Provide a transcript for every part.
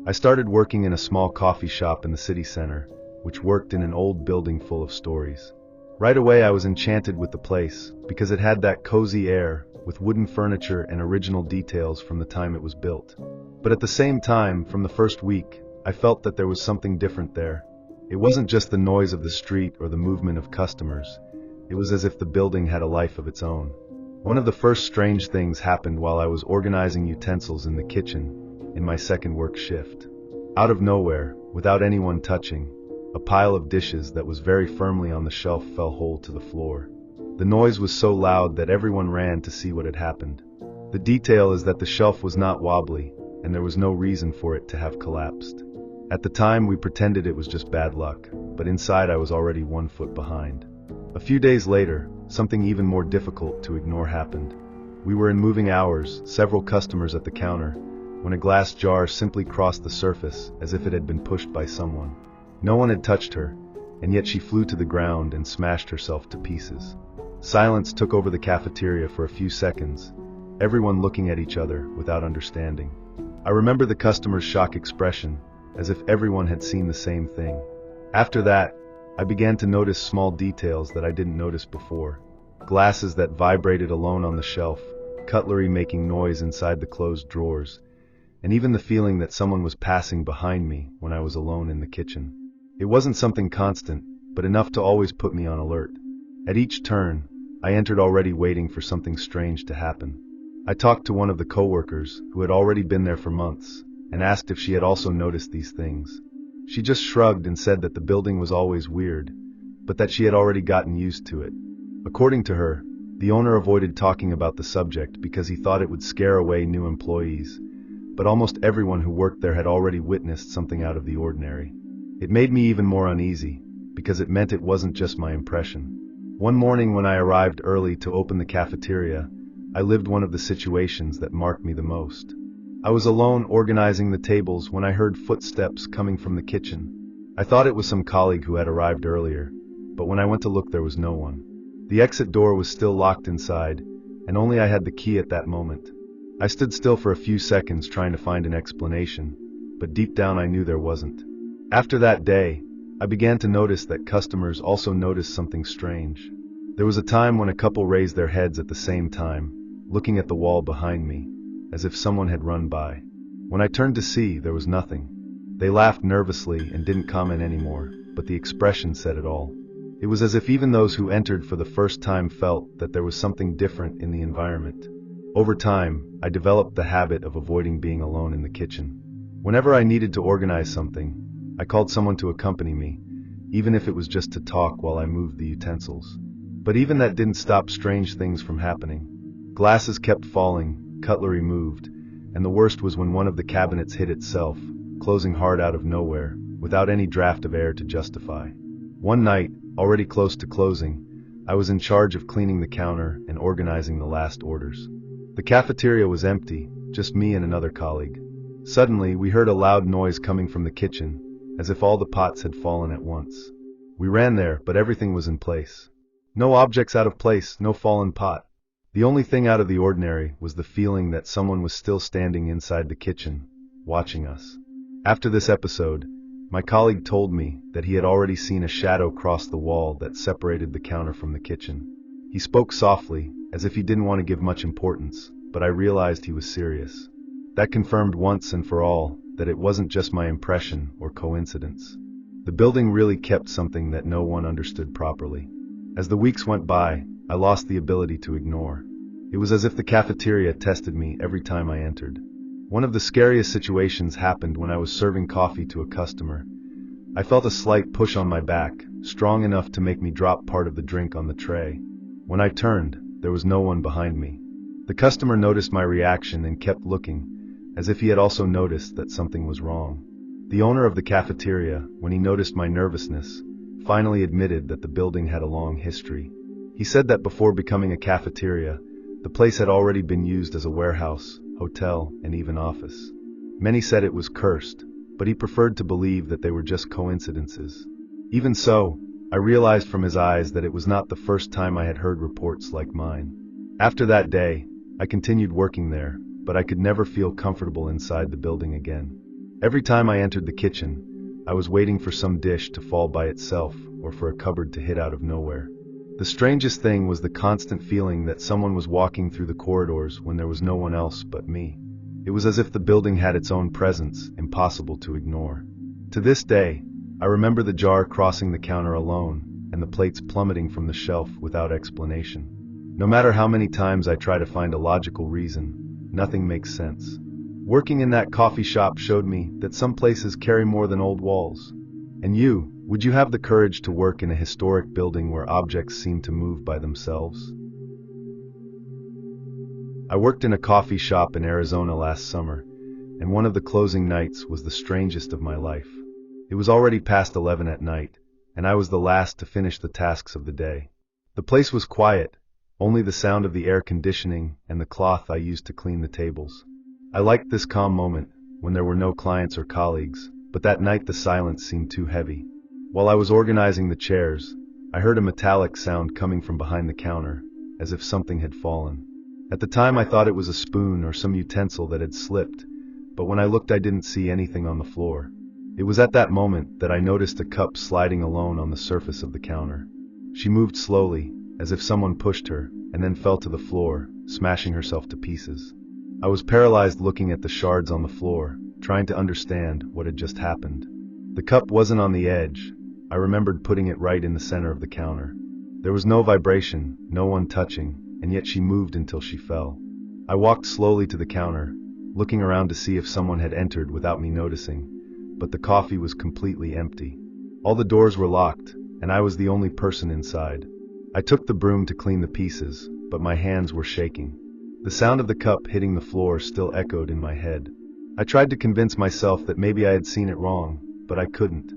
I started working in a small coffee shop in the city center, which worked in an old building full of stories. Right away I was enchanted with the place, because it had that cozy air, with wooden furniture and original details from the time it was built. But at the same time, from the first week, I felt that there was something different there. It wasn't just the noise of the street or the movement of customers. It was as if the building had a life of its own. One of the first strange things happened while I was organizing utensils in the kitchen, in my second work shift. Out of nowhere, without anyone touching, a pile of dishes that was very firmly on the shelf fell whole to the floor. The noise was so loud that everyone ran to see what had happened. The detail is that the shelf was not wobbly, and there was no reason for it to have collapsed. At the time, we pretended it was just bad luck, but inside I was already 1 foot behind. A few days later, something even more difficult to ignore happened. We were in moving hours, several customers at the counter, when a glass jar simply crossed the surface as if it had been pushed by someone. No one had touched her, and yet she flew to the ground and smashed herself to pieces. Silence took over the cafeteria for a few seconds, everyone looking at each other without understanding. I remember the customer's shock expression, as if everyone had seen the same thing. After that, I began to notice small details that I didn't notice before. Glasses that vibrated alone on the shelf, cutlery making noise inside the closed drawers, and even the feeling that someone was passing behind me when I was alone in the kitchen. It wasn't something constant, but enough to always put me on alert. At each turn, I entered already waiting for something strange to happen. I talked to one of the coworkers, who had already been there for months, and asked if she had also noticed these things. She just shrugged and said that the building was always weird, but that she had already gotten used to it. According to her, the owner avoided talking about the subject because he thought it would scare away new employees, but almost everyone who worked there had already witnessed something out of the ordinary. It made me even more uneasy, because it meant it wasn't just my impression. One morning when I arrived early to open the cafeteria, I lived one of the situations that marked me the most. I was alone organizing the tables when I heard footsteps coming from the kitchen. I thought it was some colleague who had arrived earlier, but when I went to look there was no one. The exit door was still locked inside, and only I had the key at that moment. I stood still for a few seconds trying to find an explanation, but deep down I knew there wasn't. After that day, I began to notice that customers also noticed something strange. There was a time when a couple raised their heads at the same time, looking at the wall behind me, as if someone had run by. When I turned to see, there was nothing. They laughed nervously and didn't comment anymore, but the expression said it all. It was as if even those who entered for the first time felt that there was something different in the environment. Over time, I developed the habit of avoiding being alone in the kitchen. Whenever I needed to organize something, I called someone to accompany me, even if it was just to talk while I moved the utensils. But even that didn't stop strange things from happening. Glasses kept falling, cutlery moved, and the worst was when one of the cabinets hit itself, closing hard out of nowhere, without any draft of air to justify. One night, already close to closing, I was in charge of cleaning the counter and organizing the last orders. The cafeteria was empty, just me and another colleague. Suddenly, we heard a loud noise coming from the kitchen, as if all the pots had fallen at once. We ran there, but everything was in place. No objects out of place, no fallen pot. The only thing out of the ordinary was the feeling that someone was still standing inside the kitchen, watching us. After this episode, my colleague told me that he had already seen a shadow cross the wall that separated the counter from the kitchen. He spoke softly, as if he didn't want to give much importance, but I realized he was serious. That confirmed once and for all that it wasn't just my impression or coincidence. The building really kept something that no one understood properly. As the weeks went by, I lost the ability to ignore. It was as if the cafeteria tested me every time I entered. One of the scariest situations happened when I was serving coffee to a customer. I felt a slight push on my back, strong enough to make me drop part of the drink on the tray. When I turned, there was no one behind me. The customer noticed my reaction and kept looking, as if he had also noticed that something was wrong. The owner of the cafeteria, when he noticed my nervousness, finally admitted that the building had a long history. He said that before becoming a cafeteria, the place had already been used as a warehouse, hotel, and even office. Many said it was cursed, but he preferred to believe that they were just coincidences. Even so, I realized from his eyes that it was not the first time I had heard reports like mine. After that day, I continued working there, but I could never feel comfortable inside the building again. Every time I entered the kitchen, I was waiting for some dish to fall by itself or for a cupboard to hit out of nowhere. The strangest thing was the constant feeling that someone was walking through the corridors when there was no one else but me. It was as if the building had its own presence, impossible to ignore. To this day, I remember the jar crossing the counter alone and the plates plummeting from the shelf without explanation. No matter how many times I try to find a logical reason, nothing makes sense. Working in that coffee shop showed me that some places carry more than old walls. And you, would you have the courage to work in a historic building where objects seem to move by themselves? I worked in a coffee shop in Arizona last summer, and one of the closing nights was the strangest of my life. It was already past 11 at night, and I was the last to finish the tasks of the day. The place was quiet, only the sound of the air conditioning and the cloth I used to clean the tables. I liked this calm moment when there were no clients or colleagues, but that night the silence seemed too heavy. While I was organizing the chairs, I heard a metallic sound coming from behind the counter, as if something had fallen. At the time I thought it was a spoon or some utensil that had slipped, but when I looked I didn't see anything on the floor. It was at that moment that I noticed a cup sliding alone on the surface of the counter. She moved slowly, as if someone pushed her, and then fell to the floor, smashing herself to pieces. I was paralyzed looking at the shards on the floor, trying to understand what had just happened. The cup wasn't on the edge. I remembered putting it right in the center of the counter. There was no vibration, no one touching, and yet she moved until she fell. I walked slowly to the counter, looking around to see if someone had entered without me noticing, but the coffee was completely empty. All the doors were locked, and I was the only person inside. I took the broom to clean the pieces, but my hands were shaking. The sound of the cup hitting the floor still echoed in my head. I tried to convince myself that maybe I had seen it wrong, but I couldn't.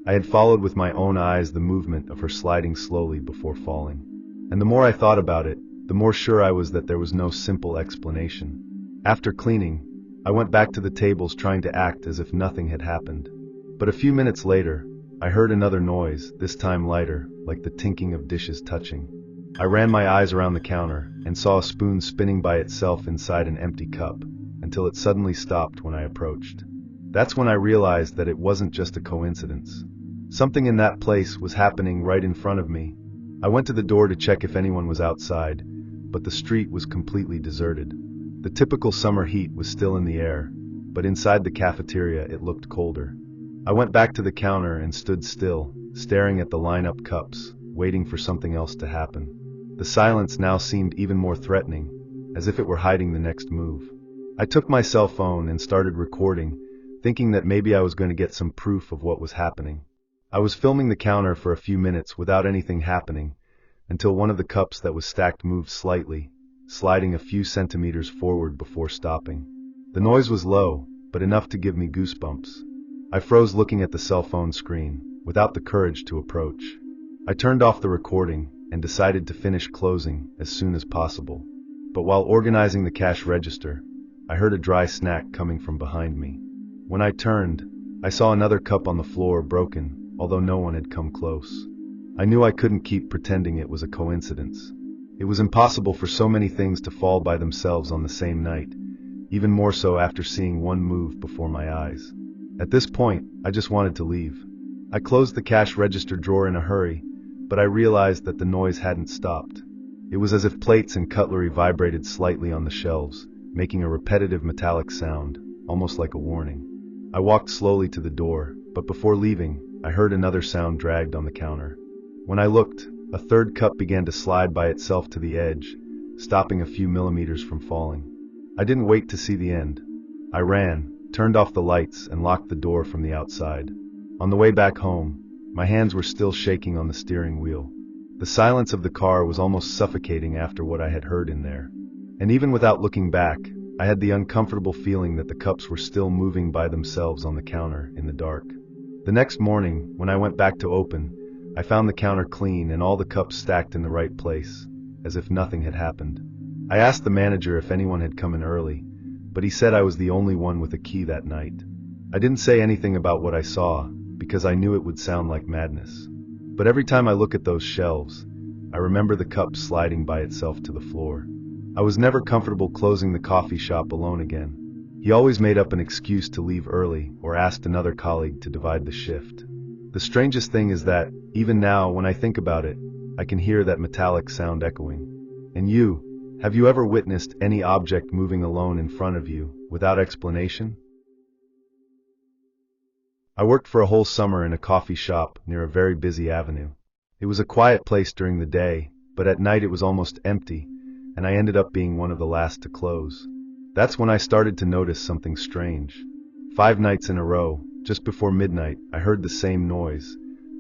I had followed with my own eyes the movement of her sliding slowly before falling. And the more I thought about it, the more sure I was that there was no simple explanation. After cleaning, I went back to the tables trying to act as if nothing had happened. But a few minutes later, I heard another noise, this time lighter, like the tinking of dishes touching. I ran my eyes around the counter and saw a spoon spinning by itself inside an empty cup, until it suddenly stopped when I approached. That's when I realized that it wasn't just a coincidence. Something in that place was happening right in front of me. I went to the door to check if anyone was outside, but the street was completely deserted. The typical summer heat was still in the air, but inside the cafeteria it looked colder. I went back to the counter and stood still, staring at the line-up cups, waiting for something else to happen. The silence now seemed even more threatening, as if it were hiding the next move. I took my cell phone and started recording, thinking that maybe I was going to get some proof of what was happening. I was filming the counter for a few minutes without anything happening, until one of the cups that was stacked moved slightly, sliding a few centimeters forward before stopping. The noise was low, but enough to give me goosebumps. I froze looking at the cell phone screen, without the courage to approach. I turned off the recording and decided to finish closing as soon as possible. But while organizing the cash register, I heard a dry snack coming from behind me. When I turned, I saw another cup on the floor broken, although no one had come close. I knew I couldn't keep pretending it was a coincidence. It was impossible for so many things to fall by themselves on the same night, even more so after seeing one move before my eyes. At this point, I just wanted to leave. I closed the cash register drawer in a hurry, but I realized that the noise hadn't stopped. It was as if plates and cutlery vibrated slightly on the shelves, making a repetitive metallic sound, almost like a warning. I walked slowly to the door, but before leaving, I heard another sound dragged on the counter. When I looked, a third cup began to slide by itself to the edge, stopping a few millimeters from falling. I didn't wait to see the end. I ran, turned off the lights, and locked the door from the outside. On the way back home, my hands were still shaking on the steering wheel. The silence of the car was almost suffocating after what I had heard in there. And even without looking back, I had the uncomfortable feeling that the cups were still moving by themselves on the counter in the dark. The next morning, when I went back to open, I found the counter clean and all the cups stacked in the right place, as if nothing had happened. I asked the manager if anyone had come in early, but he said I was the only one with a key that night. I didn't say anything about what I saw, because I knew it would sound like madness. But every time I look at those shelves, I remember the cup sliding by itself to the floor. I was never comfortable closing the coffee shop alone again. He always made up an excuse to leave early or asked another colleague to divide the shift. The strangest thing is that, even now when I think about it, I can hear that metallic sound echoing. And you, have you ever witnessed any object moving alone in front of you, without explanation? I worked for a whole summer in a coffee shop near a very busy avenue. It was a quiet place during the day, but at night it was almost empty, and I ended up being one of the last to close. That's when I started to notice something strange. 5 nights in a row, just before midnight, I heard the same noise.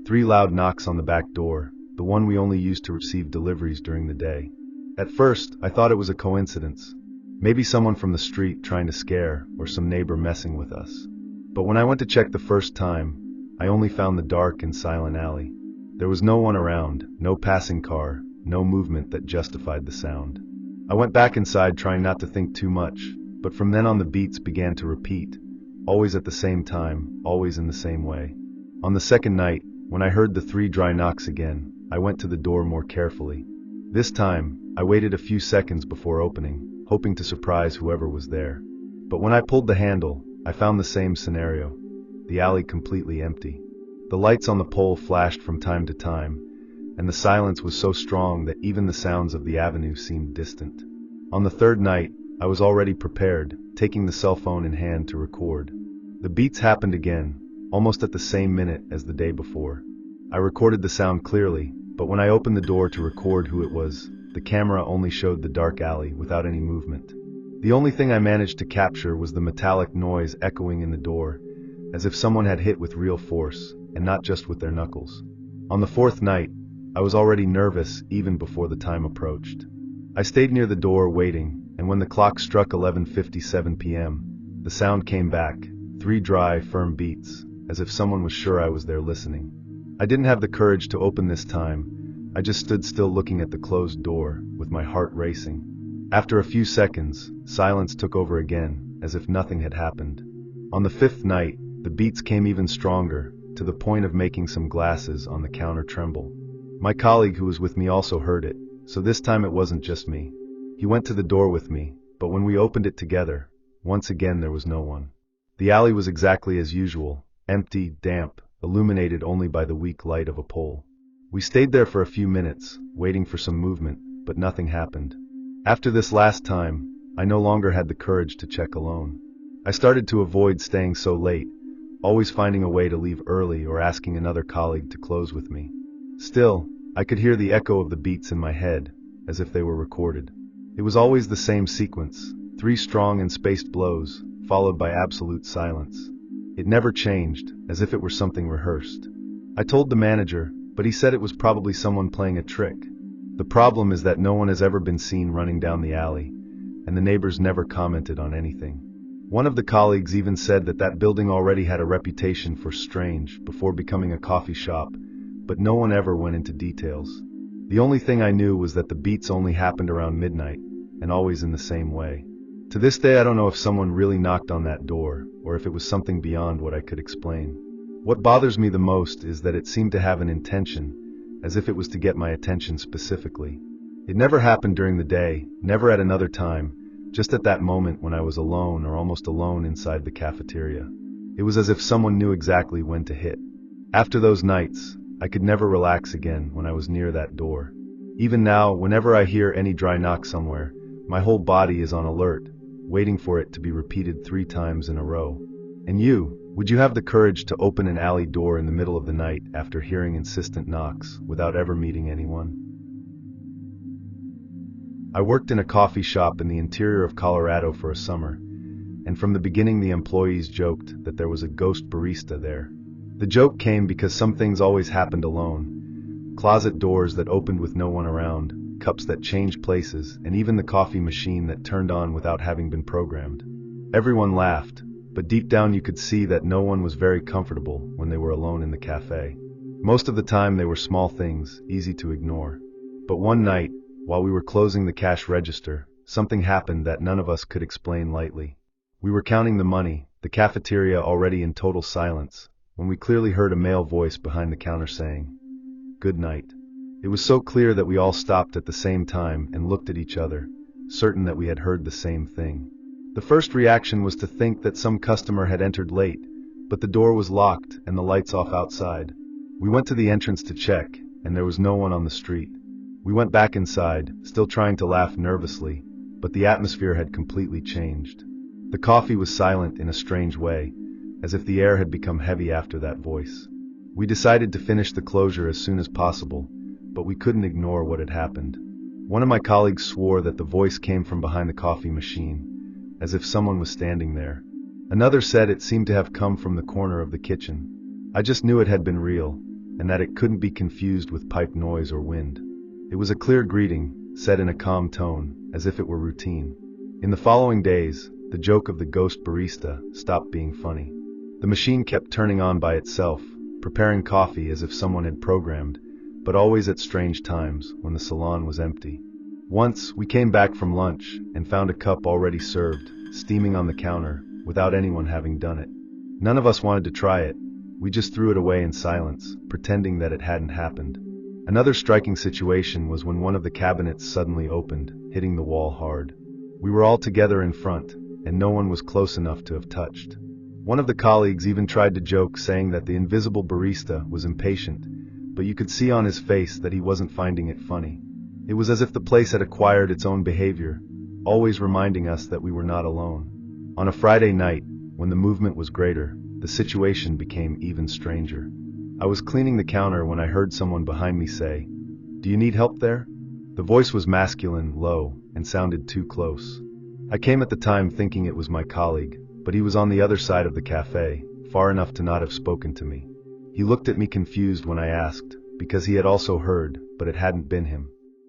3 loud knocks on the back door, the one we only used to receive deliveries during the day. At first, I thought it was a coincidence. Maybe someone from the street trying to scare, or some neighbor messing with us. But when I went to check the first time, I only found the dark and silent alley. There was no one around, no passing car, no movement that justified the sound. I went back inside trying not to think too much, but from then on the beats began to repeat, always at the same time, always in the same way. On the second night, when I heard the 3 dry knocks again, I went to the door more carefully. This time, I waited a few seconds before opening, hoping to surprise whoever was there. But when I pulled the handle, I found the same scenario, the alley completely empty. The lights on the pole flashed from time to time, and the silence was so strong that even the sounds of the avenue seemed distant. On the third night, I was already prepared, taking the cell phone in hand to record. The beats happened again, almost at the same minute as the day before. I recorded the sound clearly, but when I opened the door to record who it was, the camera only showed the dark alley without any movement. The only thing I managed to capture was the metallic noise echoing in the door, as if someone had hit with real force, and not just with their knuckles. On the 4th night, I was already nervous even before the time approached. I stayed near the door waiting, and when the clock struck 11:57 p.m., the sound came back, 3 dry, firm beats, as if someone was sure I was there listening. I didn't have the courage to open this time. I just stood still looking at the closed door, with my heart racing. After a few seconds, silence took over again, as if nothing had happened. On the 5th night, the beats came even stronger, to the point of making some glasses on the counter tremble. My colleague who was with me also heard it, so this time it wasn't just me. He went to the door with me, but when we opened it together, once again there was no one. The alley was exactly as usual, empty, damp, illuminated only by the weak light of a pole. We stayed there for a few minutes, waiting for some movement, but nothing happened. After this last time, I no longer had the courage to check alone. I started to avoid staying so late, always finding a way to leave early or asking another colleague to close with me. Still, I could hear the echo of the beats in my head, as if they were recorded. It was always the same sequence, 3 strong and spaced blows, followed by absolute silence. It never changed, as if it were something rehearsed. I told the manager, but he said it was probably someone playing a trick. The problem is that no one has ever been seen running down the alley, and the neighbors never commented on anything. One of the colleagues even said that that building already had a reputation for strange before becoming a coffee shop, but no one ever went into details. The only thing I knew was that the beats only happened around midnight, and always in the same way. To this day I don't know if someone really knocked on that door, or if it was something beyond what I could explain. What bothers me the most is that it seemed to have an intention, as if it was to get my attention specifically. It never happened during the day, never at another time, just at that moment when I was alone or almost alone inside the cafeteria. It was as if someone knew exactly when to hit. After those nights, I could never relax again when I was near that door. Even now, whenever I hear any dry knock somewhere, my whole body is on alert, waiting for it to be repeated 3 times in a row. And you, would you have the courage to open an alley door in the middle of the night after hearing insistent knocks without ever meeting anyone? I worked in a coffee shop in the interior of Colorado for a summer, and from the beginning the employees joked that there was a ghost barista there. The joke came because some things always happened alone. Closet doors that opened with no one around, cups that changed places, and even the coffee machine that turned on without having been programmed. Everyone laughed, but deep down you could see that no one was very comfortable when they were alone in the cafe. Most of the time they were small things, easy to ignore. But one night, while we were closing the cash register, something happened that none of us could explain lightly. We were counting the money, the cafeteria already in total silence, when we clearly heard a male voice behind the counter saying, "Good night." It was so clear that we all stopped at the same time and looked at each other, certain that we had heard the same thing. The first reaction was to think that some customer had entered late, but the door was locked and the lights off outside. We went to the entrance to check, and there was no one on the street. We went back inside, still trying to laugh nervously, but the atmosphere had completely changed. The coffee was silent in a strange way, as if the air had become heavy after that voice. We decided to finish the closure as soon as possible, but we couldn't ignore what had happened. One of my colleagues swore that the voice came from behind the coffee machine, as if someone was standing there. Another said it seemed to have come from the corner of the kitchen. I just knew it had been real, and that it couldn't be confused with pipe noise or wind. It was a clear greeting, said in a calm tone, as if it were routine. In the following days, the joke of the ghost barista stopped being funny. The machine kept turning on by itself, preparing coffee as if someone had programmed, but always at strange times when the salon was empty. Once, we came back from lunch and found a cup already served, steaming on the counter, without anyone having done it. None of us wanted to try it. We just threw it away in silence, pretending that it hadn't happened. Another striking situation was when one of the cabinets suddenly opened, hitting the wall hard. We were all together in front, and no one was close enough to have touched. One of the colleagues even tried to joke, saying that the invisible barista was impatient, but you could see on his face that he wasn't finding it funny. It was as if the place had acquired its own behavior, always reminding us that we were not alone. On a Friday night, when the movement was greater, the situation became even stranger. I was cleaning the counter when I heard someone behind me say, "Do you need help there?" The voice was masculine, low, and sounded too close. I came at the time thinking it was my colleague, but he was on the other side of the cafe, far enough to not have spoken to me. He looked at me confused when I asked, because he had also heard, but it hadn't been him.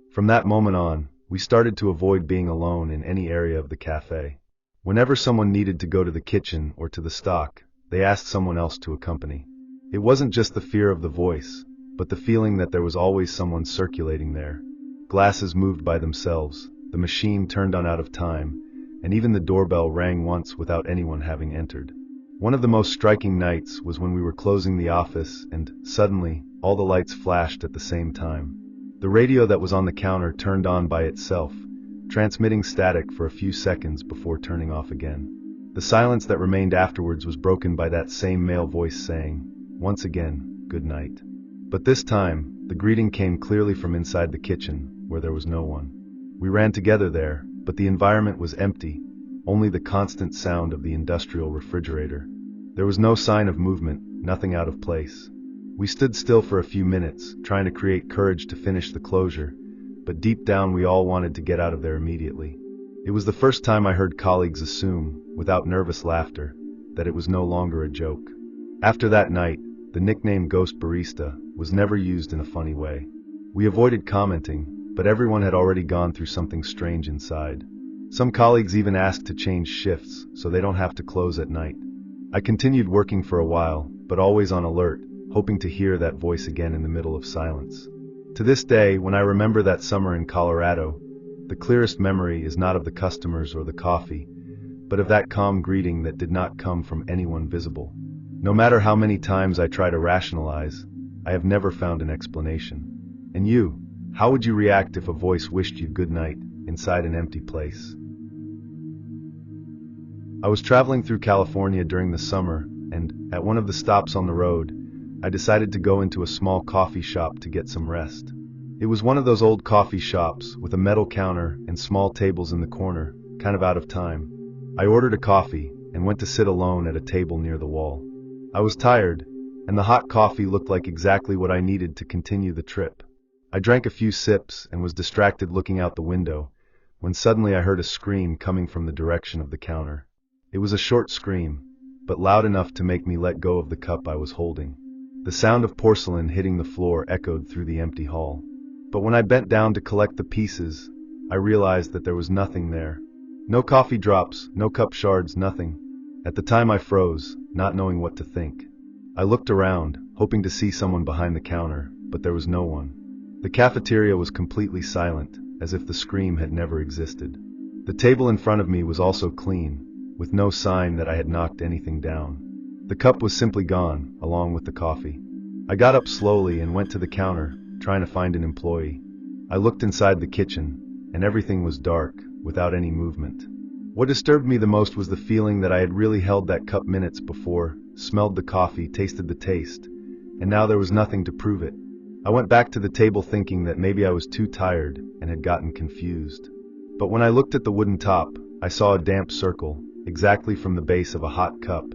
From that moment on, we started to avoid being alone in any area of the cafe. Whenever someone needed to go to the kitchen or to the stock, they asked someone else to accompany. It wasn't just the fear of the voice, but the feeling that there was always someone circulating there. Glasses moved by themselves, the machine turned on out of time, and even the doorbell rang once without anyone having entered. One of the most striking nights was when we were closing the office and, suddenly, all the lights flashed at the same time. The radio that was on the counter turned on by itself, transmitting static for a few seconds before turning off again. The silence that remained afterwards was broken by that same male voice saying, once again, "Good night." But this time, the greeting came clearly from inside the kitchen, where there was no one. We ran together there, but the environment was empty, only the constant sound of the industrial refrigerator. There was no sign of movement, nothing out of place. We stood still for a few minutes, trying to create courage to finish the closure, but deep down we all wanted to get out of there immediately. It was the first time I heard colleagues assume, without nervous laughter, that it was no longer a joke. After that night, the nickname Ghost Barista was never used in a funny way. We avoided commenting, but everyone had already gone through something strange inside. Some colleagues even asked to change shifts so they don't have to close at night. I continued working for a while, but always on alert, hoping to hear that voice again in the middle of silence. To this day, when I remember that summer in Colorado, the clearest memory is not of the customers or the coffee, but of that calm greeting that did not come from anyone visible. No matter how many times I try to rationalize, I have never found an explanation. And you, how would you react if a voice wished you good night inside an empty place? I was traveling through California during the summer, and, at one of the stops on the road, I decided to go into a small coffee shop to get some rest. It was one of those old coffee shops with a metal counter and small tables in the corner, kind of out of time. I ordered a coffee and went to sit alone at a table near the wall. I was tired, and the hot coffee looked like exactly what I needed to continue the trip. I drank a few sips and was distracted looking out the window, when suddenly I heard a scream coming from the direction of the counter. It was a short scream, but loud enough to make me let go of the cup I was holding. The sound of porcelain hitting the floor echoed through the empty hall. But when I bent down to collect the pieces, I realized that there was nothing there. No coffee drops, no cup shards, nothing. At the time I froze, not knowing what to think. I looked around, hoping to see someone behind the counter, but there was no one. The cafeteria was completely silent, as if the scream had never existed. The table in front of me was also clean, with no sign that I had knocked anything down. The cup was simply gone, along with the coffee. I got up slowly and went to the counter, trying to find an employee. I looked inside the kitchen, and everything was dark, without any movement. What disturbed me the most was the feeling that I had really held that cup minutes before, smelled the coffee, tasted the taste, and now there was nothing to prove it. I went back to the table thinking that maybe I was too tired and had gotten confused. But when I looked at the wooden top, I saw a damp circle, exactly from the base of a hot cup,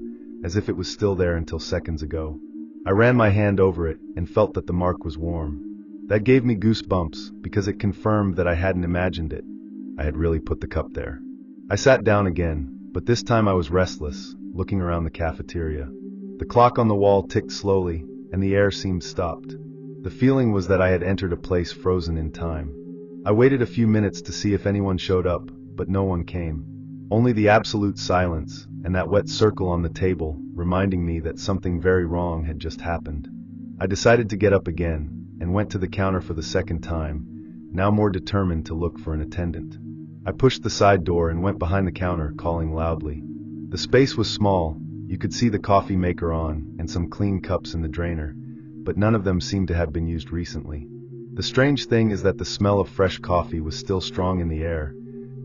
as if it was still there until seconds ago. I ran my hand over it and felt that the mark was warm. That gave me goosebumps because it confirmed that I hadn't imagined it. I had really put the cup there. I sat down again, but this time I was restless, looking around the cafeteria. The clock on the wall ticked slowly, and the air seemed stopped. The feeling was that I had entered a place frozen in time. I waited a few minutes to see if anyone showed up, but no one came. Only the absolute silence, and that wet circle on the table, reminding me that something very wrong had just happened. I decided to get up again, and went to the counter for the second time, now more determined to look for an attendant. I pushed the side door and went behind the counter, calling loudly. The space was small, you could see the coffee maker on, and some clean cups in the drainer, but none of them seemed to have been used recently. The strange thing is that the smell of fresh coffee was still strong in the air,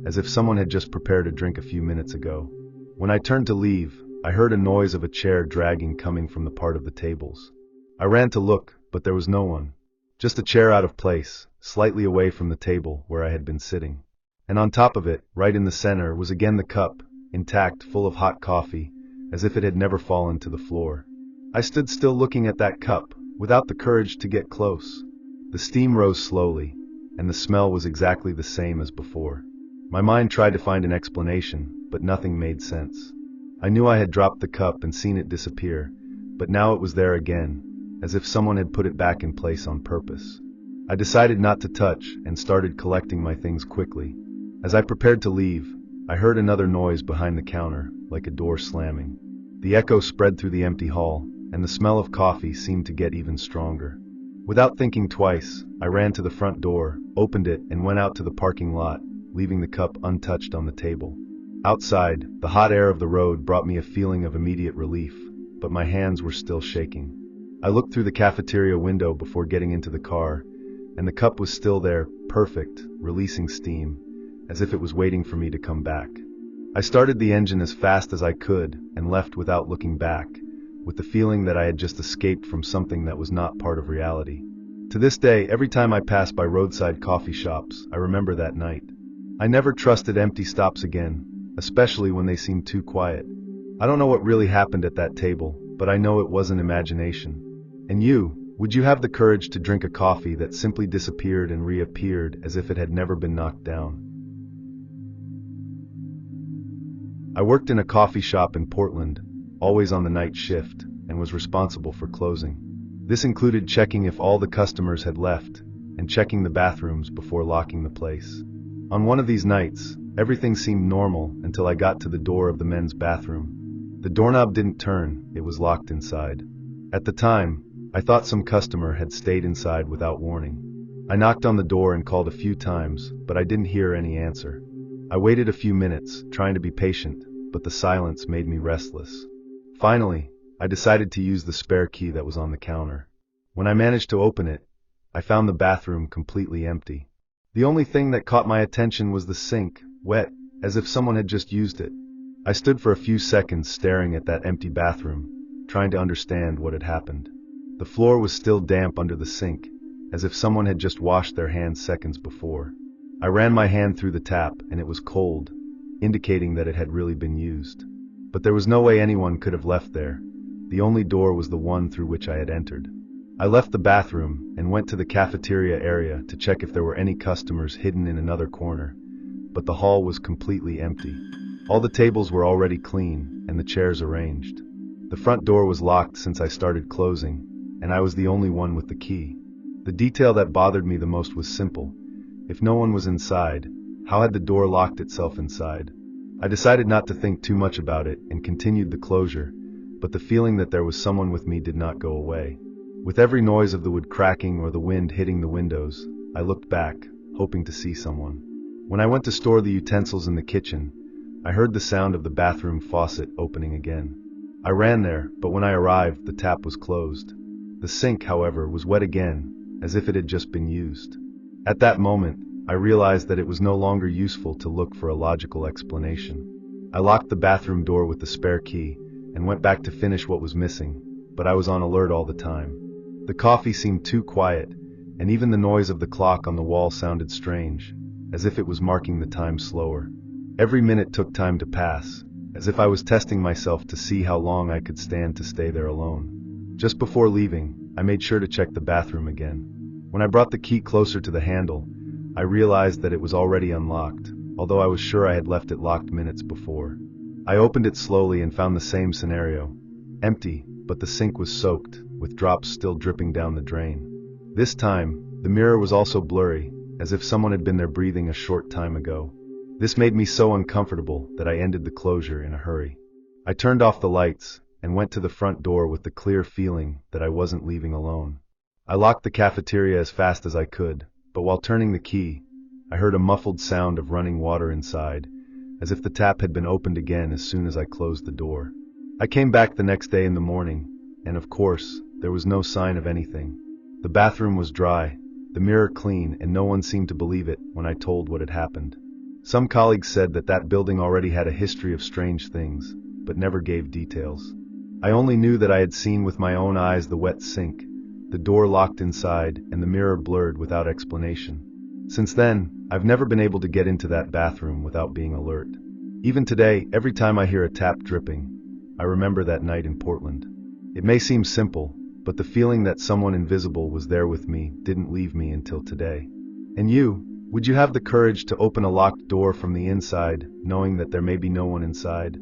as if someone had just prepared a drink a few minutes ago. When I turned to leave, I heard a noise of a chair dragging coming from the part of the tables. I ran to look, but there was no one. Just a chair out of place, slightly away from the table where I had been sitting. And on top of it, right in the center, was again the cup, intact, full of hot coffee, as if it had never fallen to the floor. I stood still looking at that cup, without the courage to get close. The steam rose slowly, and the smell was exactly the same as before. My mind tried to find an explanation, but nothing made sense. I knew I had dropped the cup and seen it disappear, but now it was there again, as if someone had put it back in place on purpose. I decided not to touch and started collecting my things quickly. As I prepared to leave, I heard another noise behind the counter, like a door slamming. The echo spread through the empty hall, and the smell of coffee seemed to get even stronger. Without thinking twice, I ran to the front door, opened it, and went out to the parking lot, leaving the cup untouched on the table. Outside, the hot air of the road brought me a feeling of immediate relief, but my hands were still shaking. I looked through the cafeteria window before getting into the car, and the cup was still there, perfect, releasing steam, as if it was waiting for me to come back. I started the engine as fast as I could and left without looking back, with the feeling that I had just escaped from something that was not part of reality. To this day, every time I pass by roadside coffee shops, I remember that night. I never trusted empty stops again, especially when they seemed too quiet. I don't know what really happened at that table, but I know it wasn't imagination. And you, would you have the courage to drink a coffee that simply disappeared and reappeared as if it had never been knocked down? I worked in a coffee shop in Portland, always on the night shift, and was responsible for closing. This included checking if all the customers had left, and checking the bathrooms before locking the place. On one of these nights, everything seemed normal until I got to the door of the men's bathroom. The doorknob didn't turn, it was locked inside. At the time, I thought some customer had stayed inside without warning. I knocked on the door and called a few times, but I didn't hear any answer. I waited a few minutes, trying to be patient, but the silence made me restless. Finally, I decided to use the spare key that was on the counter. When I managed to open it, I found the bathroom completely empty. The only thing that caught my attention was the sink, wet, as if someone had just used it. I stood for a few seconds staring at that empty bathroom, trying to understand what had happened. The floor was still damp under the sink, as if someone had just washed their hands seconds before. I ran my hand through the tap, and it was cold, indicating that it had really been used. But there was no way anyone could have left there. The only door was the one through which I had entered. I left the bathroom and went to the cafeteria area to check if there were any customers hidden in another corner, but the hall was completely empty. All the tables were already clean, and the chairs arranged. The front door was locked since I started closing, and I was the only one with the key. The detail that bothered me the most was simple. If no one was inside, how had the door locked itself inside? I decided not to think too much about it and continued the closure, but the feeling that there was someone with me did not go away. With every noise of the wood cracking or the wind hitting the windows, I looked back, hoping to see someone. When I went to store the utensils in the kitchen, I heard the sound of the bathroom faucet opening again. I ran there, but when I arrived, the tap was closed. The sink, however, was wet again, as if it had just been used. At that moment, I realized that it was no longer useful to look for a logical explanation. I locked the bathroom door with the spare key and went back to finish what was missing, but I was on alert all the time. The coffee seemed too quiet, and even the noise of the clock on the wall sounded strange, as if it was marking the time slower. Every minute took time to pass, as if I was testing myself to see how long I could stand to stay there alone. Just before leaving, I made sure to check the bathroom again. When I brought the key closer to the handle, I realized that it was already unlocked, although I was sure I had left it locked minutes before. I opened it slowly and found the same scenario. Empty, but the sink was soaked, with drops still dripping down the drain. This time, the mirror was also blurry, as if someone had been there breathing a short time ago. This made me so uncomfortable that I ended the closure in a hurry. I turned off the lights and went to the front door with the clear feeling that I wasn't leaving alone. I locked the cafeteria as fast as I could, but while turning the key, I heard a muffled sound of running water inside, as if the tap had been opened again as soon as I closed the door. I came back the next day in the morning, and of course, there was no sign of anything. The bathroom was dry, the mirror clean, and no one seemed to believe it when I told what had happened. Some colleagues said that that building already had a history of strange things, but never gave details. I only knew that I had seen with my own eyes the wet sink, the door locked inside, and the mirror blurred without explanation. Since then, I've never been able to get into that bathroom without being alert. Even today, every time I hear a tap dripping, I remember that night in Portland. It may seem simple, but the feeling that someone invisible was there with me didn't leave me until today. And you? Would you have the courage to open a locked door from the inside, knowing that there may be no one inside?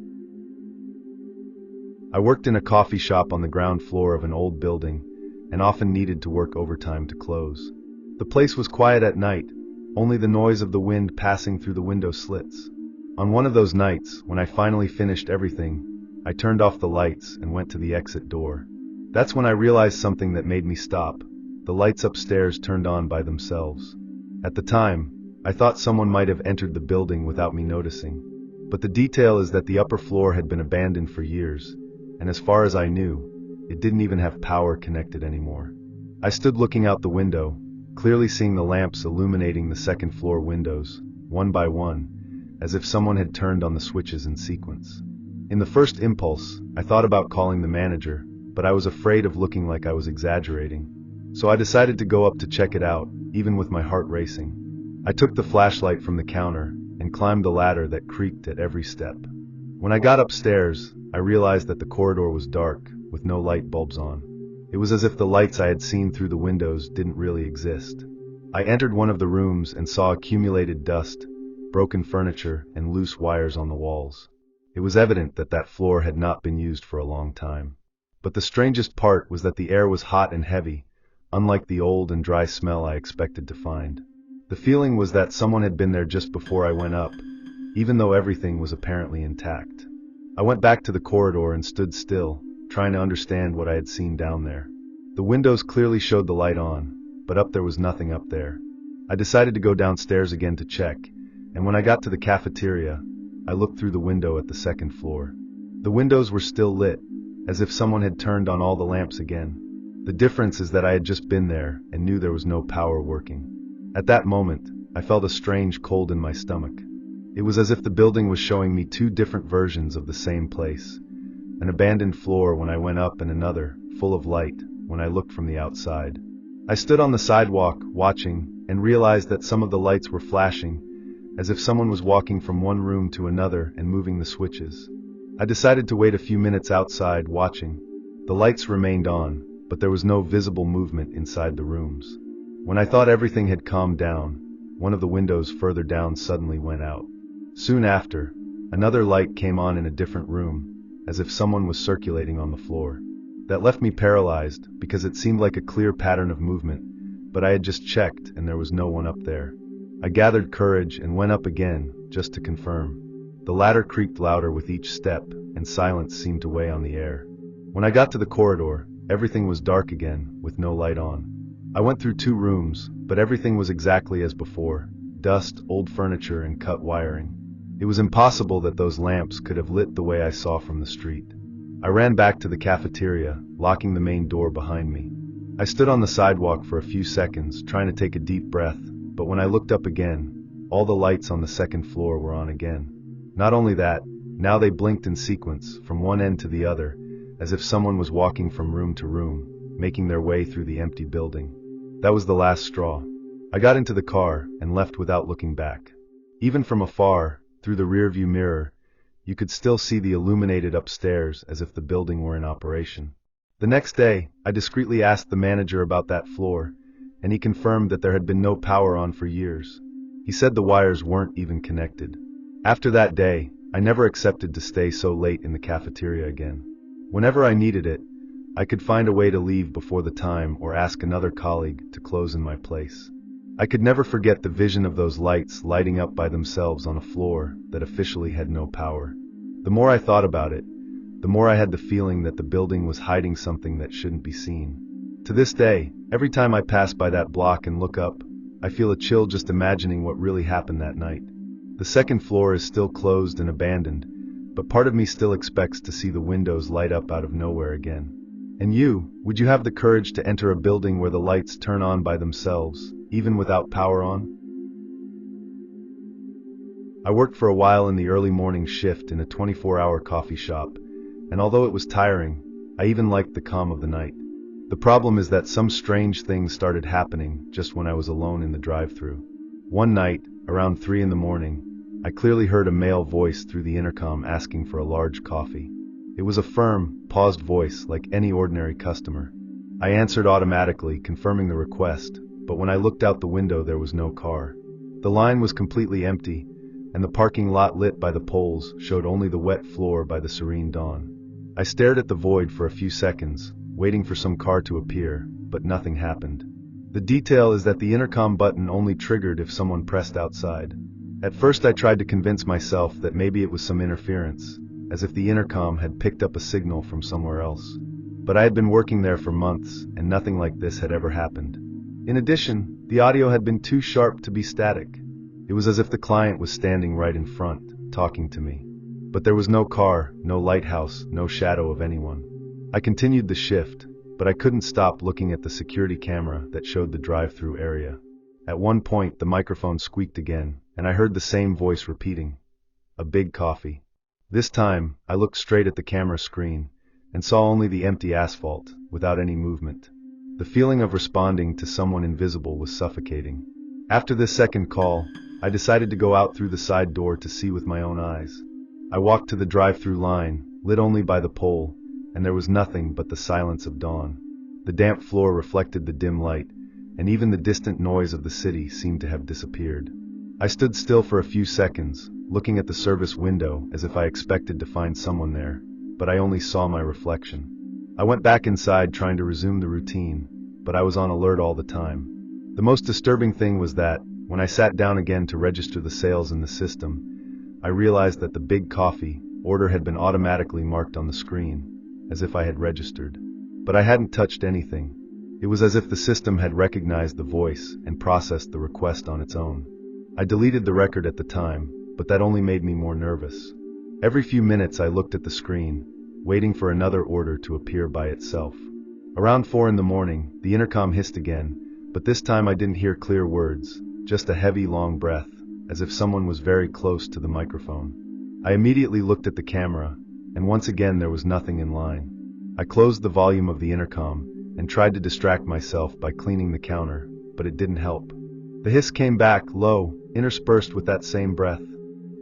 I worked in a coffee shop on the ground floor of an old building, and often needed to work overtime to close. The place was quiet at night, only the noise of the wind passing through the window slits. On one of those nights, when I finally finished everything, I turned off the lights and went to the exit door. That's when I realized something that made me stop. The lights upstairs turned on by themselves. At the time, I thought someone might have entered the building without me noticing. But the detail is that the upper floor had been abandoned for years, and as far as I knew, it didn't even have power connected anymore. I stood looking out the window, clearly seeing the lamps illuminating the second floor windows, one by one, as if someone had turned on the switches in sequence. In the first impulse, I thought about calling the manager, but I was afraid of looking like I was exaggerating. So I decided to go up to check it out, even with my heart racing. I took the flashlight from the counter and climbed the ladder that creaked at every step. When I got upstairs, I realized that the corridor was dark, with no light bulbs on. It was as if the lights I had seen through the windows didn't really exist. I entered one of the rooms and saw accumulated dust, broken furniture, and loose wires on the walls. It was evident that that floor had not been used for a long time. But the strangest part was that the air was hot and heavy, unlike the old and dry smell I expected to find. The feeling was that someone had been there just before I went up, even though everything was apparently intact. I went back to the corridor and stood still, trying to understand what I had seen down there. The windows clearly showed the light on, but up there was nothing up there. I decided to go downstairs again to check, and when I got to the cafeteria, I looked through the window at the second floor. The windows were still lit, as if someone had turned on all the lamps again. The difference is that I had just been there and knew there was no power working. At that moment, I felt a strange cold in my stomach. It was as if the building was showing me two different versions of the same place. An abandoned floor when I went up and another, full of light, when I looked from the outside. I stood on the sidewalk, watching, and realized that some of the lights were flashing, as if someone was walking from one room to another and moving the switches. I decided to wait a few minutes outside, watching. The lights remained on, but there was no visible movement inside the rooms. When I thought everything had calmed down, one of the windows further down suddenly went out. Soon after, another light came on in a different room, as if someone was circulating on the floor. That left me paralyzed, because it seemed like a clear pattern of movement, but I had just checked and there was no one up there. I gathered courage and went up again, just to confirm. The ladder creaked louder with each step, and silence seemed to weigh on the air. When I got to the corridor, everything was dark again, with no light on. I went through 2 rooms, but everything was exactly as before: dust, old furniture, and cut wiring. It was impossible that those lamps could have lit the way I saw from the street. I ran back to the cafeteria, locking the main door behind me. I stood on the sidewalk for a few seconds, trying to take a deep breath, but when I looked up again, all the lights on the second floor were on again. Not only that, now they blinked in sequence, from one end to the other, as if someone was walking from room to room, making their way through the empty building. That was the last straw. I got into the car and left without looking back. Even from afar, through the rearview mirror, you could still see the illuminated upstairs as if the building were in operation. The next day, I discreetly asked the manager about that floor, and he confirmed that there had been no power on for years. He said the wires weren't even connected. After that day, I never accepted to stay so late in the cafeteria again. Whenever I needed it, I could find a way to leave before the time or ask another colleague to close in my place. I could never forget the vision of those lights lighting up by themselves on a floor that officially had no power. The more I thought about it, the more I had the feeling that the building was hiding something that shouldn't be seen. To this day, every time I pass by that block and look up, I feel a chill just imagining what really happened that night. The second floor is still closed and abandoned, but part of me still expects to see the windows light up out of nowhere again. And you, would you have the courage to enter a building where the lights turn on by themselves, even without power on? I worked for a while in the early morning shift in a 24-hour coffee shop, and although it was tiring, I even liked the calm of the night. The problem is that some strange things started happening just when I was alone in the drive-thru. One night, around 3 in the morning, I clearly heard a male voice through the intercom asking for a large coffee. It was a firm, paused voice like any ordinary customer. I answered automatically, confirming the request, but when I looked out the window there was no car. The line was completely empty, and the parking lot lit by the poles showed only the wet floor by the serene dawn. I stared at the void for a few seconds, waiting for some car to appear, but nothing happened. The detail is that the intercom button only triggered if someone pressed outside. At first I tried to convince myself that maybe it was some interference, as if the intercom had picked up a signal from somewhere else. But I had been working there for months, and nothing like this had ever happened. In addition, the audio had been too sharp to be static. It was as if the client was standing right in front, talking to me. But there was no car, no lighthouse, no shadow of anyone. I continued the shift, but I couldn't stop looking at the security camera that showed the drive-thru area. At one point, the microphone squeaked again, and I heard the same voice repeating, "A big coffee." This time, I looked straight at the camera screen and saw only the empty asphalt, without any movement. The feeling of responding to someone invisible was suffocating. After this second call, I decided to go out through the side door to see with my own eyes. I walked to the drive-thru line, lit only by the pole, and there was nothing but the silence of dawn. The damp floor reflected the dim light, and even the distant noise of the city seemed to have disappeared. I stood still for a few seconds, looking at the service window as if I expected to find someone there, but I only saw my reflection. I went back inside trying to resume the routine, but I was on alert all the time. The most disturbing thing was that, when I sat down again to register the sales in the system, I realized that the big coffee order had been automatically marked on the screen, as if I had registered. But I hadn't touched anything. It was as if the system had recognized the voice and processed the request on its own. I deleted the record at the time, but that only made me more nervous. Every few minutes I looked at the screen, waiting for another order to appear by itself. Around 4 in the morning, the intercom hissed again, but this time I didn't hear clear words, just a heavy, long breath, as if someone was very close to the microphone. I immediately looked at the camera, and once again there was nothing in line. I closed the volume of the intercom and tried to distract myself by cleaning the counter, but it didn't help. The hiss came back, low, interspersed with that same breath.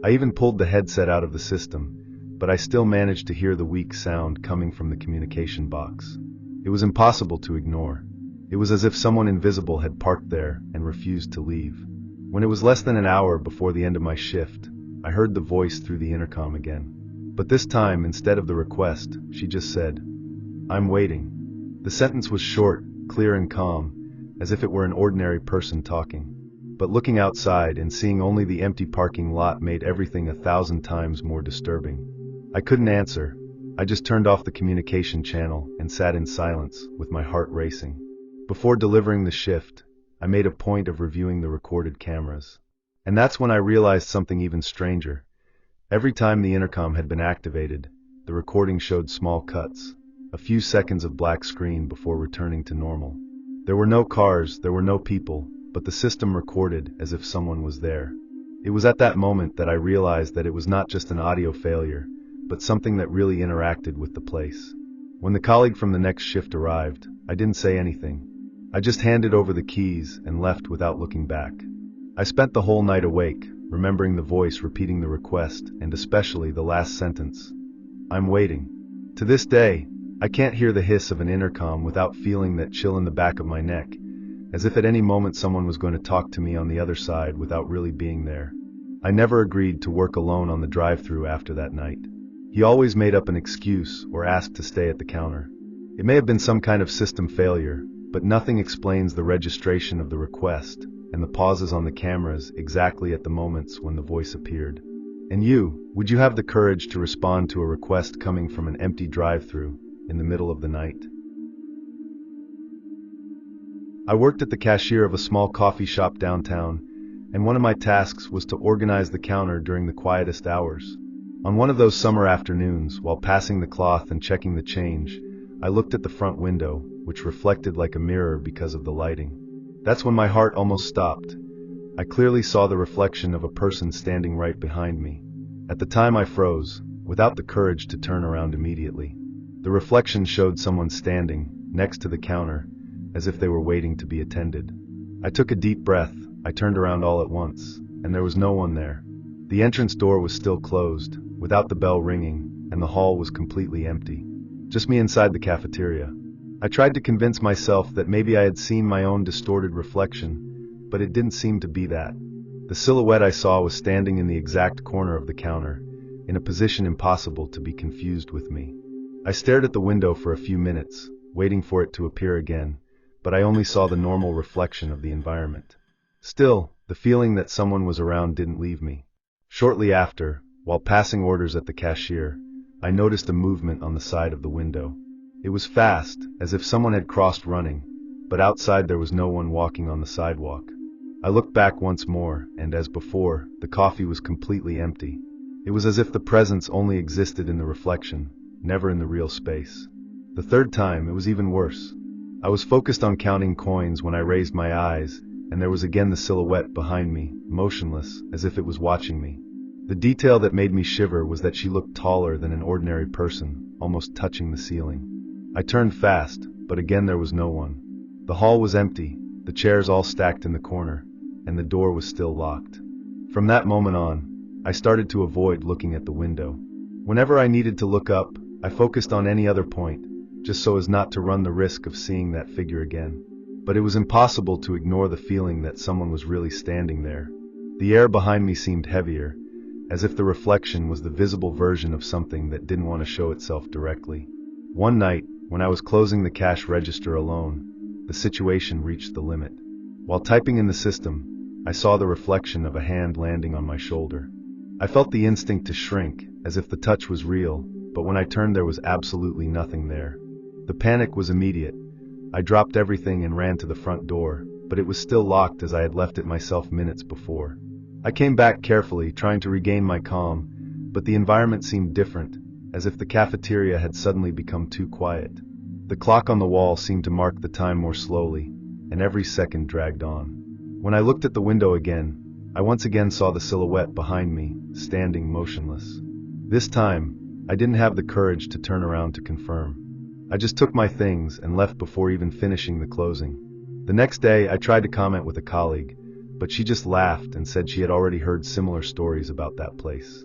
I even pulled the headset out of the system, but I still managed to hear the weak sound coming from the communication box. It was impossible to ignore. It was as if someone invisible had parked there and refused to leave. When it was less than an hour before the end of my shift, I heard the voice through the intercom again. But this time, instead of the request, she just said, "I'm waiting." The sentence was short, clear and calm, as if it were an ordinary person talking. But looking outside and seeing only the empty parking lot made everything 1,000 times more disturbing. I couldn't answer. I just turned off the communication channel and sat in silence, with my heart racing. Before delivering the shift, I made a point of reviewing the recorded cameras. And that's when I realized something even stranger. Every time the intercom had been activated, the recording showed small cuts, a few seconds of black screen before returning to normal. There were no cars, there were no people, but the system recorded as if someone was there. It was at that moment that I realized that it was not just an audio failure, but something that really interacted with the place. When the colleague from the next shift arrived, I didn't say anything. I just handed over the keys and left without looking back. I spent the whole night awake, remembering the voice repeating the request, and especially the last sentence. I'm waiting. To this day, I can't hear the hiss of an intercom without feeling that chill in the back of my neck, as if at any moment someone was going to talk to me on the other side without really being there. I never agreed to work alone on the drive-thru after that night. He always made up an excuse or asked to stay at the counter. It may have been some kind of system failure, but nothing explains the registration of the request and the pauses on the cameras exactly at the moments when the voice appeared. And you, would you have the courage to respond to a request coming from an empty drive-thru in the middle of the night? I worked at the cashier of a small coffee shop downtown, and one of my tasks was to organize the counter during the quietest hours. On one of those summer afternoons, while passing the cloth and checking the change, I looked at the front window, which reflected like a mirror because of the lighting. That's when my heart almost stopped. I clearly saw the reflection of a person standing right behind me. At the time I froze, without the courage to turn around immediately. The reflection showed someone standing, next to the counter, as if they were waiting to be attended. I took a deep breath, I turned around all at once, and there was no one there. The entrance door was still closed, without the bell ringing, and the hall was completely empty. Just me inside the cafeteria. I tried to convince myself that maybe I had seen my own distorted reflection, but it didn't seem to be that. The silhouette I saw was standing in the exact corner of the counter, in a position impossible to be confused with me. I stared at the window for a few minutes, waiting for it to appear again, but I only saw the normal reflection of the environment. Still, the feeling that someone was around didn't leave me. Shortly after, while passing orders at the cashier, I noticed a movement on the side of the window. It was fast, as if someone had crossed running, but outside there was no one walking on the sidewalk. I looked back once more, and as before, the coffee was completely empty. It was as if the presence only existed in the reflection, never in the real space. The third time, it was even worse. I was focused on counting coins when I raised my eyes, and there was again the silhouette behind me, motionless, as if it was watching me. The detail that made me shiver was that she looked taller than an ordinary person, almost touching the ceiling. I turned fast, but again there was no one. The hall was empty, the chairs all stacked in the corner, and the door was still locked. From that moment on, I started to avoid looking at the window. Whenever I needed to look up, I focused on any other point, just so as not to run the risk of seeing that figure again. But it was impossible to ignore the feeling that someone was really standing there. The air behind me seemed heavier, as if the reflection was the visible version of something that didn't want to show itself directly. One night, when I was closing the cash register alone, the situation reached the limit. While typing in the system, I saw the reflection of a hand landing on my shoulder. I felt the instinct to shrink, as if the touch was real, but when I turned there was absolutely nothing there. The panic was immediate. I dropped everything and ran to the front door, but it was still locked as I had left it myself minutes before. I came back carefully, trying to regain my calm, but the environment seemed different, as if the cafeteria had suddenly become too quiet. The clock on the wall seemed to mark the time more slowly, and every second dragged on. When I looked at the window again, I once again saw the silhouette behind me, standing motionless. This time, I didn't have the courage to turn around to confirm. I just took my things and left before even finishing the closing. The next day, I tried to comment with a colleague, but she just laughed and said she had already heard similar stories about that place.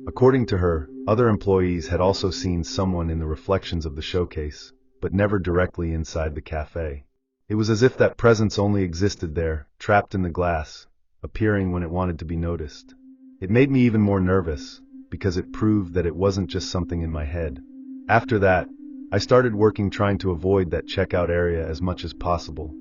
According to her, other employees had also seen someone in the reflections of the showcase, but never directly inside the cafe. It was as if that presence only existed there, trapped in the glass, appearing when it wanted to be noticed. It made me even more nervous, because it proved that it wasn't just something in my head. After that, I started working trying to avoid that checkout area as much as possible.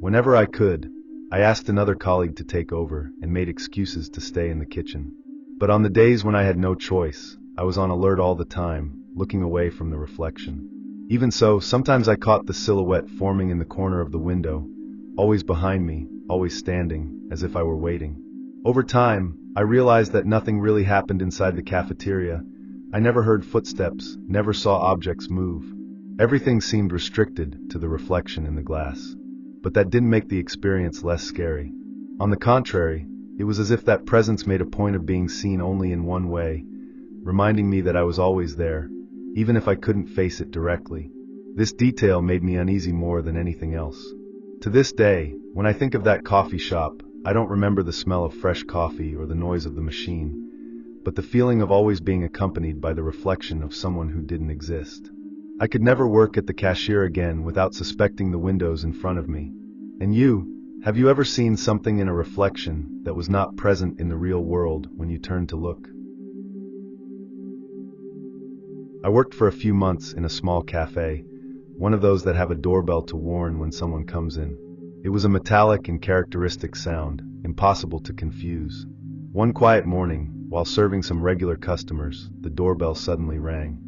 Whenever I could, I asked another colleague to take over and made excuses to stay in the kitchen. But on the days when I had no choice, I was on alert all the time, looking away from the reflection. Even so, sometimes I caught the silhouette forming in the corner of the window, always behind me, always standing, as if I were waiting. Over time, I realized that nothing really happened inside the cafeteria. I never heard footsteps, never saw objects move. Everything seemed restricted to the reflection in the glass. but that didn't make the experience less scary. On the contrary, it was as if that presence made a point of being seen only in one way, reminding me that I was always there, even if I couldn't face it directly. This detail made me uneasy more than anything else. To this day, when I think of that coffee shop, I don't remember the smell of fresh coffee or the noise of the machine, but the feeling of always being accompanied by the reflection of someone who didn't exist. I could never work at the cashier again without suspecting the windows in front of me. And you, have you ever seen something in a reflection that was not present in the real world when you turned to look? I worked for a few months in a small cafe, one of those that have a doorbell to warn when someone comes in. It was a metallic and characteristic sound, impossible to confuse. One quiet morning, while serving some regular customers, the doorbell suddenly rang.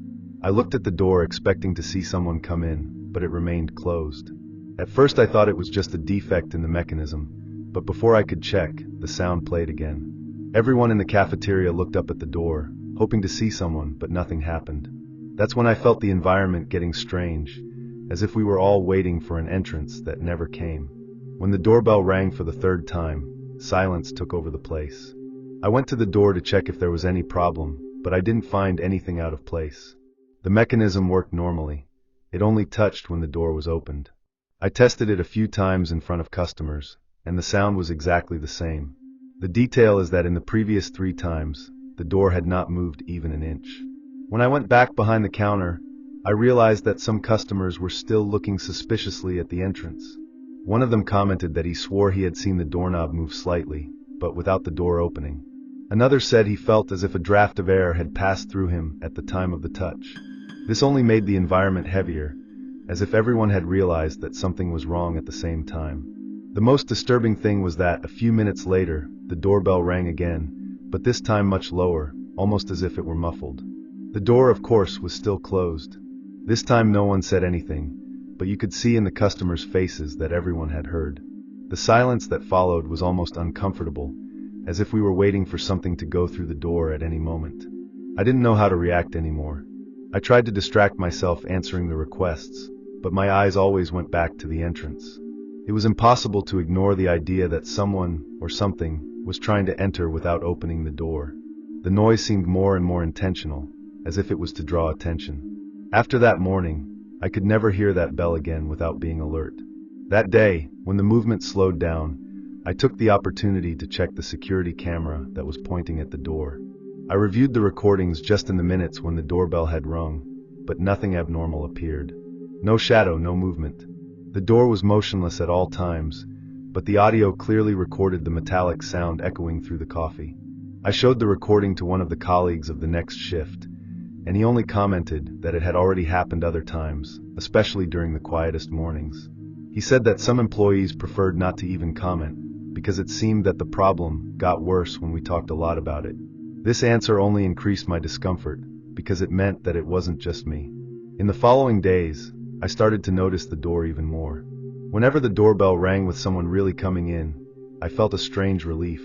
I looked at the door expecting to see someone come in, but it remained closed. At first I thought it was just a defect in the mechanism, but before I could check, the sound played again. Everyone in the cafeteria looked up at the door, hoping to see someone, but nothing happened. That's when I felt the environment getting strange, as if we were all waiting for an entrance that never came. When the doorbell rang for the third time, silence took over the place. I went to the door to check if there was any problem, but I didn't find anything out of place. The mechanism worked normally. It only touched when the door was opened. I tested it a few times in front of customers, and the sound was exactly the same. The detail is that in the previous 3 times, the door had not moved even an inch. When I went back behind the counter, I realized that some customers were still looking suspiciously at the entrance. One of them commented that he swore he had seen the doorknob move slightly, but without the door opening. Another said he felt as if a draft of air had passed through him at the time of the touch. This only made the environment heavier, as if everyone had realized that something was wrong at the same time. The most disturbing thing was that, a few minutes later, the doorbell rang again, but this time much lower, almost as if it were muffled. The door, of course, was still closed. This time no one said anything, but you could see in the customers' faces that everyone had heard. The silence that followed was almost uncomfortable, as if we were waiting for something to go through the door at any moment. I didn't know how to react anymore. I tried to distract myself answering the requests, but my eyes always went back to the entrance. It was impossible to ignore the idea that someone, or something, was trying to enter without opening the door. The noise seemed more and more intentional, as if it was to draw attention. After that morning, I could never hear that bell again without being alert. That day, when the movement slowed down, I took the opportunity to check the security camera that was pointing at the door. I reviewed the recordings just in the minutes when the doorbell had rung, but nothing abnormal appeared. No shadow, no movement. The door was motionless at all times, but the audio clearly recorded the metallic sound echoing through the coffee. I showed the recording to one of the colleagues of the next shift, and he only commented that it had already happened other times, especially during the quietest mornings. He said that some employees preferred not to even comment, because it seemed that the problem got worse when we talked a lot about it. This answer only increased my discomfort, because it meant that it wasn't just me. In the following days, I started to notice the door even more. Whenever the doorbell rang with someone really coming in, I felt a strange relief,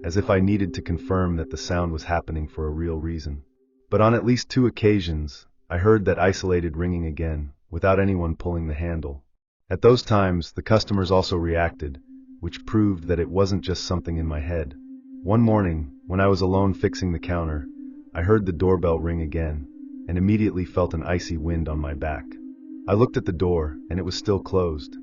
as if I needed to confirm that the sound was happening for a real reason. But on at least 2 occasions, I heard that isolated ringing again, without anyone pulling the handle. At those times, the customers also reacted, which proved that it wasn't just something in my head. One morning, when I was alone fixing the counter, I heard the doorbell ring again, and immediately felt an icy wind on my back. I looked at the door, and it was still closed.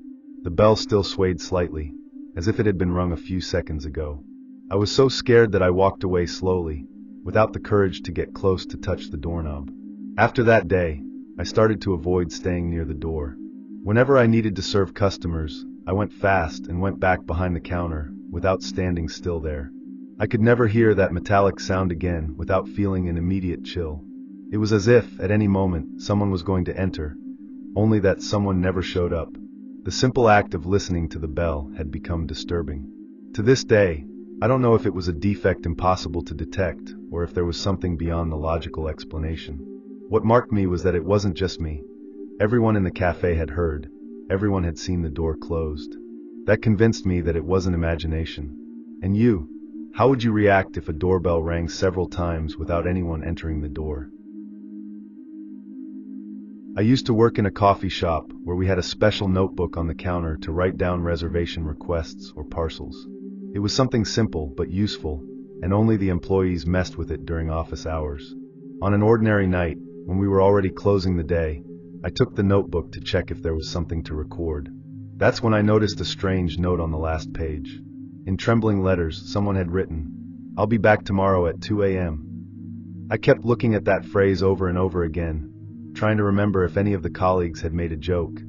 The bell still swayed slightly, as if it had been rung a few seconds ago. I was so scared that I walked away slowly, without the courage to get close to touch the doorknob. After that day, I started to avoid staying near the door. Whenever I needed to serve customers, I went fast and went back behind the counter, without standing still there. I could never hear that metallic sound again without feeling an immediate chill. It was as if, at any moment, someone was going to enter, only that someone never showed up. The simple act of listening to the bell had become disturbing. To this day, I don't know if it was a defect impossible to detect, or if there was something beyond the logical explanation. What marked me was that it wasn't just me. Everyone in the cafe had heard. Everyone had seen the door closed. That convinced me that it wasn't imagination. And you, how would you react if a doorbell rang several times without anyone entering the door? I used to work in a coffee shop where we had a special notebook on the counter to write down reservation requests or parcels. It was something simple but useful, and only the employees messed with it during office hours. On an ordinary night, when we were already closing the day, I took the notebook to check if there was something to record. That's when I noticed a strange note on the last page. In trembling letters, someone had written, "I'll be back tomorrow at 2 a.m. I kept looking at that phrase over and over again, trying to remember if any of the colleagues had made a joke,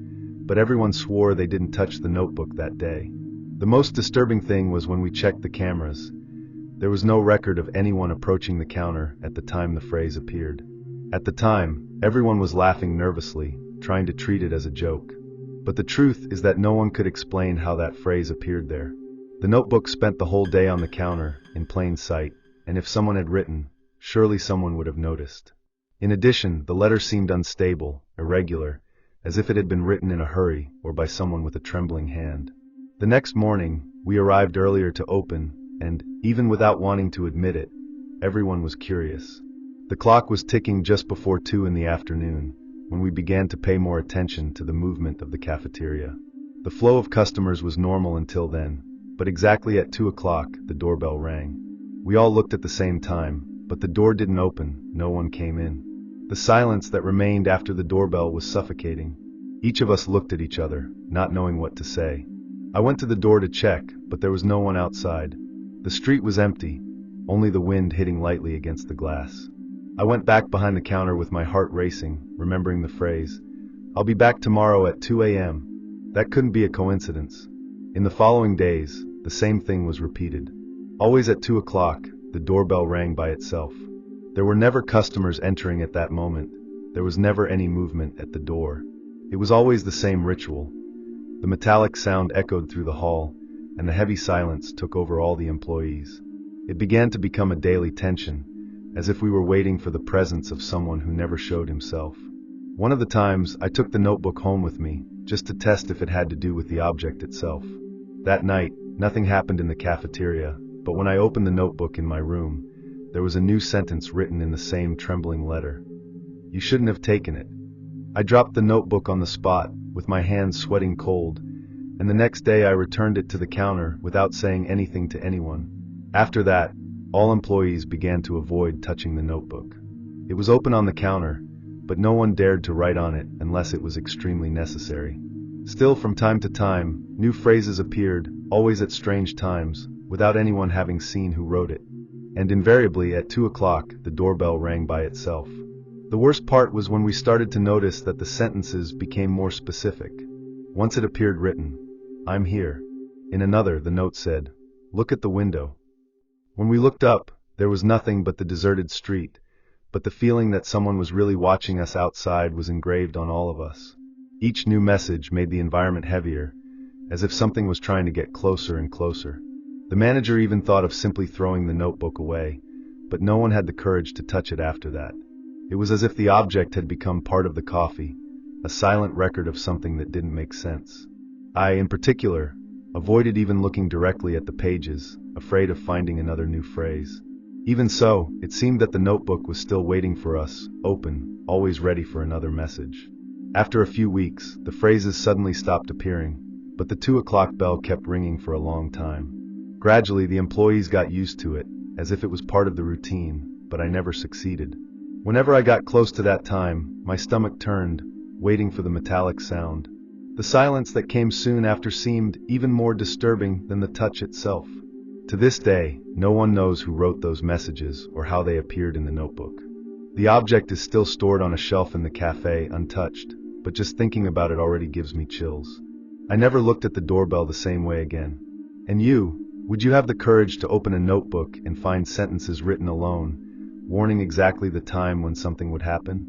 but everyone swore they didn't touch the notebook that day. The most disturbing thing was when we checked the cameras. There was no record of anyone approaching the counter at the time the phrase appeared. At the time, everyone was laughing nervously, trying to treat it as a joke. But the truth is that no one could explain how that phrase appeared there. The notebook spent the whole day on the counter, in plain sight, and if someone had written, surely someone would have noticed. In addition, the letter seemed unstable, irregular, as if it had been written in a hurry or by someone with a trembling hand. The next morning, we arrived earlier to open, and, even without wanting to admit it, everyone was curious. The clock was ticking just before 2 in the afternoon, when we began to pay more attention to the movement of the cafeteria. The flow of customers was normal until then, but exactly at 2 o'clock, the doorbell rang. We all looked at the same time, but the door didn't open, no one came in. The silence that remained after the doorbell was suffocating. Each of us looked at each other, not knowing what to say. I went to the door to check, but there was no one outside. The street was empty, only the wind hitting lightly against the glass. I went back behind the counter with my heart racing, remembering the phrase, "I'll be back tomorrow at 2 a.m. That couldn't be a coincidence. In the following days, the same thing was repeated. Always at 2 o'clock, the doorbell rang by itself. There were never customers entering at that moment. There was never any movement at the door. It was always the same ritual. The metallic sound echoed through the hall, and the heavy silence took over all the employees. It began to become a daily tension, as if we were waiting for the presence of someone who never showed himself. One of the times, I took the notebook home with me, just to test if it had to do with the object itself. That night, nothing happened in the cafeteria, but when I opened the notebook in my room, there was a new sentence written in the same trembling letter. "You shouldn't have taken it." I dropped the notebook on the spot, with my hands sweating cold, and the next day I returned it to the counter without saying anything to anyone. After that, all employees began to avoid touching the notebook. It was open on the counter, but no one dared to write on it unless it was extremely necessary. Still, from time to time, new phrases appeared, always at strange times, without anyone having seen who wrote it. And invariably, at 2 o'clock, the doorbell rang by itself. The worst part was when we started to notice that the sentences became more specific. Once it appeared written, "I'm here." In another, the note said, "Look at the window." When we looked up, there was nothing but the deserted street, but the feeling that someone was really watching us outside was engraved on all of us. Each new message made the environment heavier, as if something was trying to get closer and closer. The manager even thought of simply throwing the notebook away, but no one had the courage to touch it after that. It was as if the object had become part of the coffee, a silent record of something that didn't make sense. I, in particular, avoided even looking directly at the pages, afraid of finding another new phrase. Even so, it seemed that the notebook was still waiting for us, open, always ready for another message. After a few weeks, the phrases suddenly stopped appearing, but the 2 o'clock bell kept ringing for a long time. Gradually, the employees got used to it, as if it was part of the routine, but I never succeeded. Whenever I got close to that time, my stomach turned, waiting for the metallic sound. The silence that came soon after seemed even more disturbing than the touch itself. To this day, no one knows who wrote those messages or how they appeared in the notebook. The object is still stored on a shelf in the cafe, untouched, but just thinking about it already gives me chills. I never looked at the doorbell the same way again. And you, would you have the courage to open a notebook and find sentences written alone, warning exactly the time when something would happen?